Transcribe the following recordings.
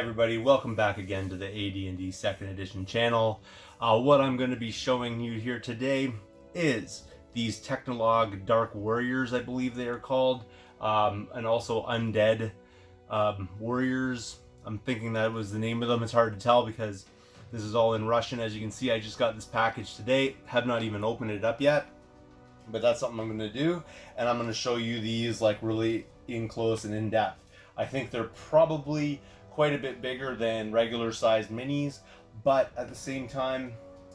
everybody, welcome back again to the AD&D 2nd Edition channel. What I'm going to be showing you here today is these Technolog Dark Warriors, I believe they are called, and also Undead Warriors. I'm thinking that was the name of them. It's hard to tell because this is all in Russian. As you can see, I just got this package today, have not even opened it up yet, but that's something I'm going to do, and I'm going to show you these like really in close and in depth. I think they're probably quite a bit bigger than regular sized minis, but at the same time,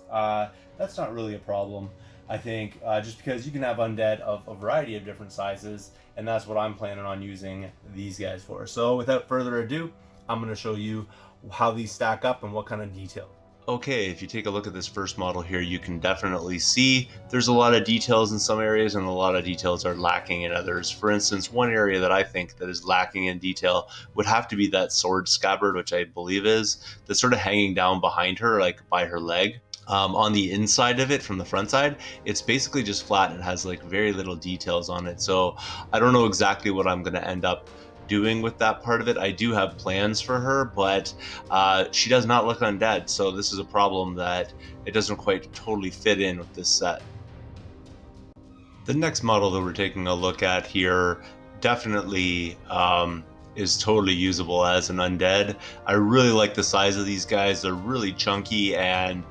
that's not really a problem. I think just because you can have undead of a variety of different sizes, and that's what I'm planning on using these guys for. So without further ado, I'm going to show you how these stack up and what kind of detail. Okay, if you take a look at this first model here, you can definitely see there's a lot of details in some areas and a lot of details are lacking in others. For instance, one area that I think that is lacking in detail would have to be that sword scabbard, which I believe is that's sort of hanging down behind her, like by her leg. On the inside of it, from the front side, it's basically just flat and has like very little details on it. So I don't know exactly what I'm going to end up doing with that part of it. I do have plans for her, but she does not look undead, so this is a problem that it doesn't quite totally fit in with this set. The next model that we're taking a look at here definitely is totally usable as an undead. I really like the size of these guys. They're really chunky and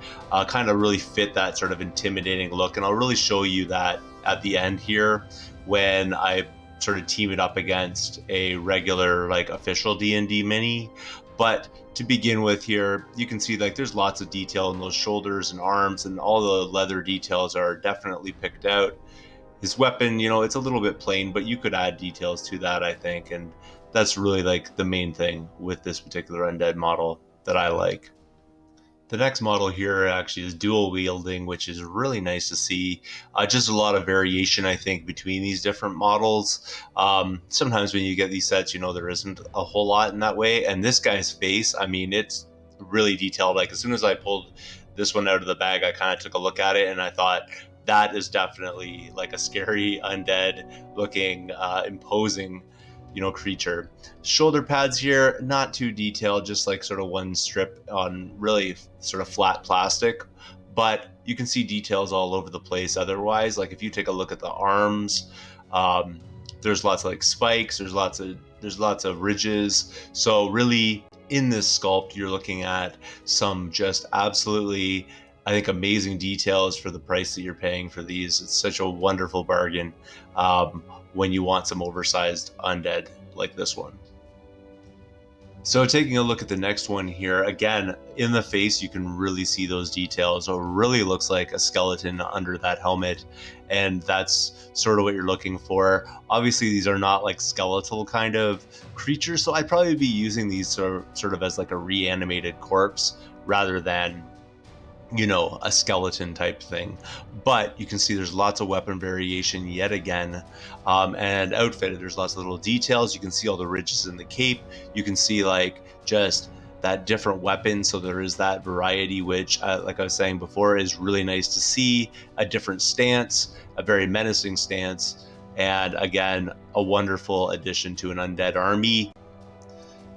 kind of really fit that sort of intimidating look, and I'll really show you that at the end here when I sort of team it up against a regular like official D&D mini. But to begin with here, you can see like there's lots of detail in those shoulders and arms, and all the leather details are definitely picked out. His weapon, you know, it's a little bit plain, but you could add details to that, I think, and that's really like the main thing with this particular undead model that I like. The next model here actually is dual wielding, which is really nice to see. Just a lot of variation, I think, between these different models. Sometimes when you get these sets, you know, there isn't a whole lot in that way. And this guy's face, I mean, it's really detailed. Like as soon as I pulled this one out of the bag, I kind of took a look at it and I thought, that is definitely like a scary, undead looking, imposing, you know, creature. Shoulder pads here, not too detailed, just like sort of one strip on really sort of flat plastic, but you can see details all over the place otherwise. Like if you take a look at the arms, there's lots of like spikes, there's lots of ridges. So really in this sculpt, you're looking at some just absolutely, I think, amazing details for the price that you're paying for these. It's such a wonderful bargain when you want some oversized undead like this one. So taking a look at the next one here, again, in the face, you can really see those details. It really looks like a skeleton under that helmet, and that's sort of what you're looking for. Obviously, these are not like skeletal kind of creatures, so I'd probably be using these sort of as like a reanimated corpse rather than, you know, a skeleton type thing. But you can see there's lots of weapon variation yet again, and outfitted, there's lots of little details. You can see all the ridges in the cape. You can see like just that different weapon, so there is that variety, which like I was saying before, is really nice to see. A different stance, a very menacing stance, and again, a wonderful addition to an undead army.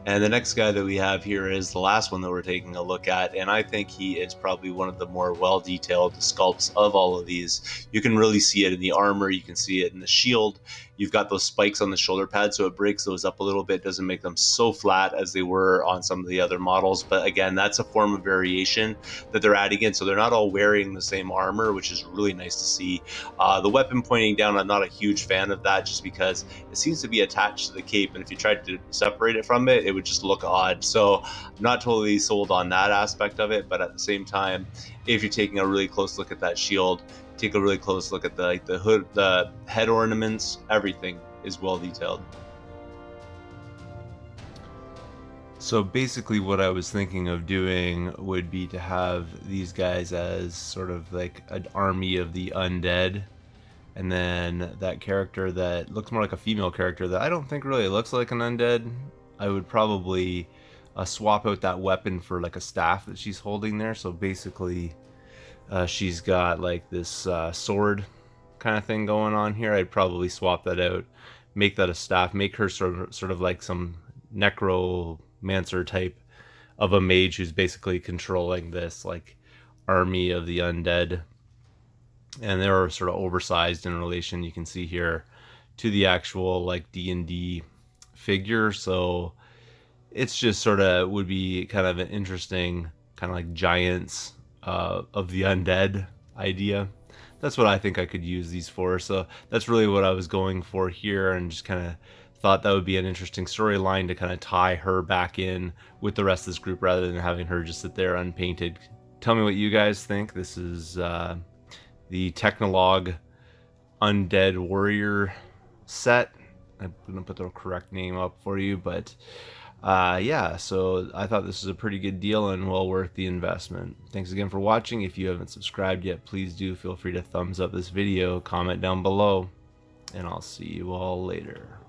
And the next guy that we have here is the last one that we're taking a look at, and I think he is probably one of the more well-detailed sculpts of all of these. You can really see it in the armor, you can see it in the shield. You've got those spikes on the shoulder pad, so it breaks those up a little bit, doesn't make them so flat as they were on some of the other models. But again, that's a form of variation that they're adding in, so they're not all wearing the same armor, which is really nice to see. The weapon pointing down, I'm not a huge fan of that, just because it seems to be attached to the cape, and if you tried to separate it from it, it would just look odd. So I'm not totally sold on that aspect of it, but at the same time, if you're taking a really close look at that shield, take a really close look at the hood, the head ornaments, everything is well detailed. So basically what I was thinking of doing would be to have these guys as sort of like an army of the undead, and then that character that looks more like a female character that I don't think really looks like an undead, I would probably swap out that weapon for like a staff that she's holding there. So basically she's got like this sword kind of thing going on here. I'd probably swap that out, make that a staff, make her sort of like some necromancer type of a mage who's basically controlling this like army of the undead, and they're sort of oversized in relation, you can see here, to the actual like D&D figure. So it's just sort of would be kind of an interesting kind of like giants of the undead idea. That's what I think I could use these for. So that's really what I was going for here, and just kind of thought that would be an interesting storyline to kind of tie her back in with the rest of this group rather than having her just sit there unpainted. Tell me what you guys think. This is the Technolog Undead Warrior set. I'm gonna put the correct name up for you, but yeah, so I thought this was a pretty good deal and well worth the investment. Thanks again for watching. If you haven't subscribed yet, please do feel free to thumbs up this video, comment down below, and I'll see you all later.